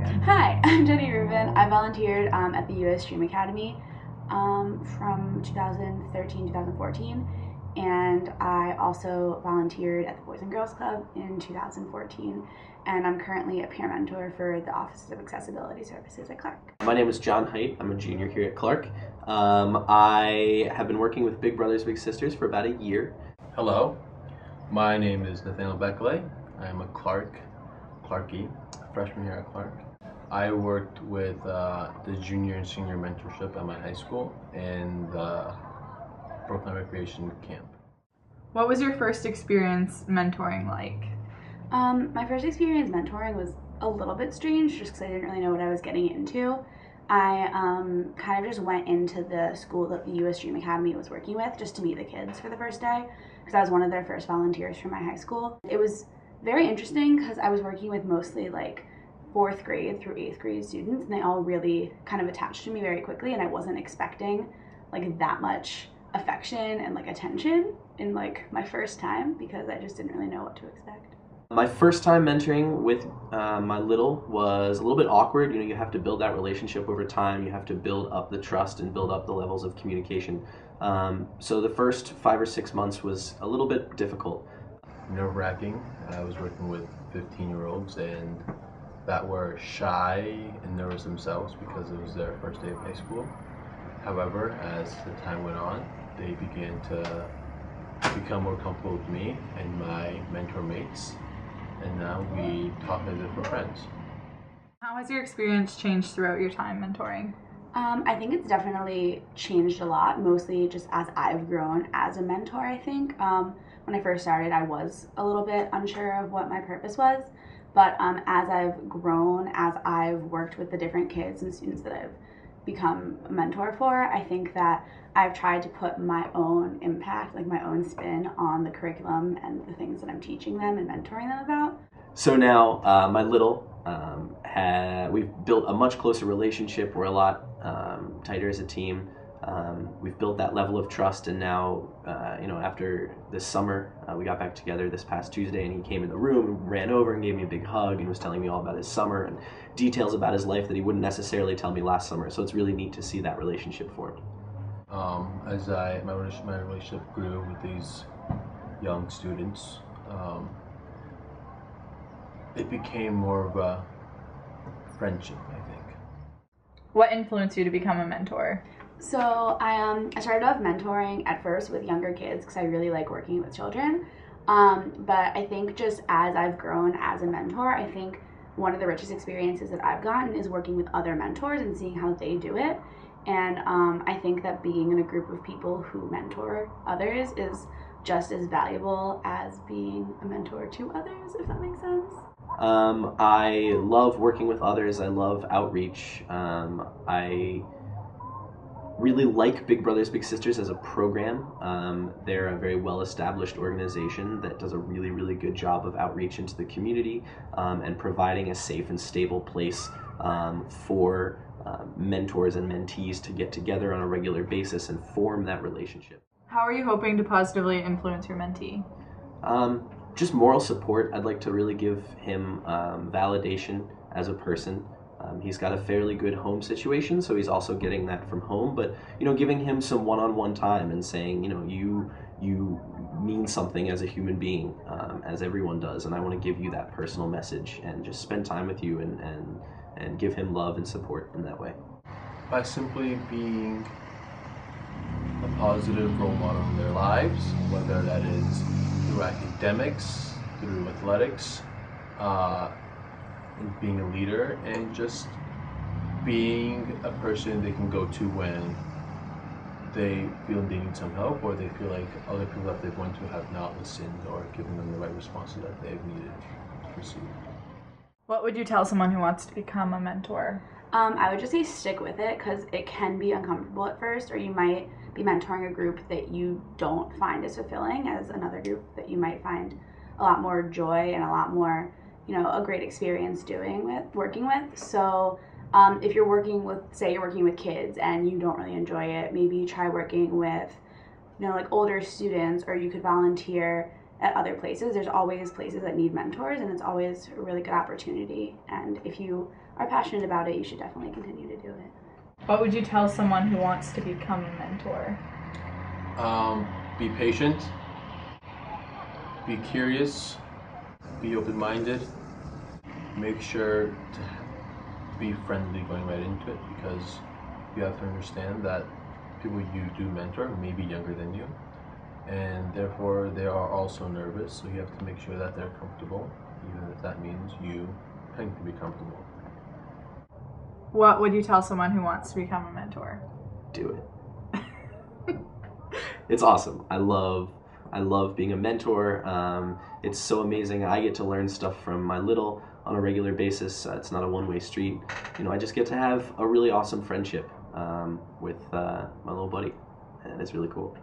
Hi, I'm Jenny Rubin. I volunteered at the US Dream Academy from 2013-2014, and I also volunteered at the Boys and Girls Club in 2014, and I'm currently a peer mentor for the Office of Accessibility Services at Clark. My name is John Height. I'm a junior here at Clark. I have been working with Big Brothers Big Sisters for about a year. Hello, my name is Nathaniel Beckley. I am a Clarkie, freshman here at Clark. I worked with the junior and senior mentorship at my high school and the Brooklyn Recreation Camp. What was your first experience mentoring like? My first experience mentoring was a little bit strange just because I didn't really know what I was getting into. I kind of just went into the school that the US Dream Academy was working with just to meet the kids for the first day because I was one of their first volunteers from my high school. It was very interesting because I was working with mostly like 4th grade through 8th grade students, and they all really kind of attached to me very quickly, and I wasn't expecting like that much affection and like attention in like my first time because I just didn't really know what to expect. My first time mentoring with my little was a little bit awkward. You have to build that relationship over time. You have to build up the trust and build up the levels of communication. So the first 5 or 6 months was a little bit difficult. Nerve-wracking. I was working with 15-year-olds and that were shy and nervous themselves because it was their first day of high school. However, as the time went on, they began to become more comfortable with me and my mentor mates, and now we talk as if we're friends. How has your experience changed throughout your time mentoring? I think it's definitely changed a lot, mostly just as I've grown as a mentor, I think. When I first started, I was a little bit unsure of what my purpose was, but as I've grown, as I've worked with the different kids and students that I've become a mentor for, I think that I've tried to put my own impact, like my own spin on the curriculum and the things that I'm teaching them and mentoring them about. So now my little, we've built a much closer relationship. We're a lot tighter as a team. We've built that level of trust, and now, after this summer, we got back together this past Tuesday, and he came in the room and ran over and gave me a big hug and was telling me all about his summer and details about his life that he wouldn't necessarily tell me last summer. So it's really neat to see that relationship formed. As my relationship grew with these young students, it became more of a friendship, I think. What influenced you to become a mentor? So I started off mentoring at first with younger kids because I really like working with children. But I think just as I've grown as a mentor, I think one of the richest experiences that I've gotten is working with other mentors and seeing how they do it. And I think that being in a group of people who mentor others is just as valuable as being a mentor to others, if that makes sense. I love working with others. I love outreach. I really like Big Brothers Big Sisters as a program. They're a very well-established organization that does a really, really good job of outreach into the community and providing a safe and stable place for mentors and mentees to get together on a regular basis and form that relationship. How are you hoping to positively influence your mentee? Just moral support. I'd like to really give him validation as a person. He's got a fairly good home situation, so he's also getting that from home, but giving him some one-on-one time and saying, you mean something as a human being, as everyone does, and I want to give you that personal message and just spend time with you and give him love and support in that way. By simply being a positive role model in their lives, whether that is through academics, through athletics, being a leader, and just being a person they can go to when they feel they need some help, or they feel like other people that they've went to have not listened or given them the right responses that they've needed to receive. What would you tell someone who wants to become a mentor? I would just say stick with it because it can be uncomfortable at first, or you might be mentoring a group that you don't find as fulfilling as another group that you might find a lot more joy and a lot more, a great experience working with. So if you're working with kids and you don't really enjoy it, maybe try working with, like older students, or you could volunteer at other places. There's always places that need mentors, and it's always a really good opportunity. And if you are passionate about it, you should definitely continue to do it. What would you tell someone who wants to become a mentor? Be patient, be curious, be open-minded, make sure to be friendly going right into it, because you have to understand that people you do mentor may be younger than you, and therefore they are also nervous, so you have to make sure that they're comfortable, even if that means you having to be comfortable. What would you tell someone who wants to become a mentor? Do it. It's awesome. I love being a mentor. It's so amazing. I get to learn stuff from my little on a regular basis. It's not a one-way street. I just get to have a really awesome friendship with my little buddy, and it's really cool.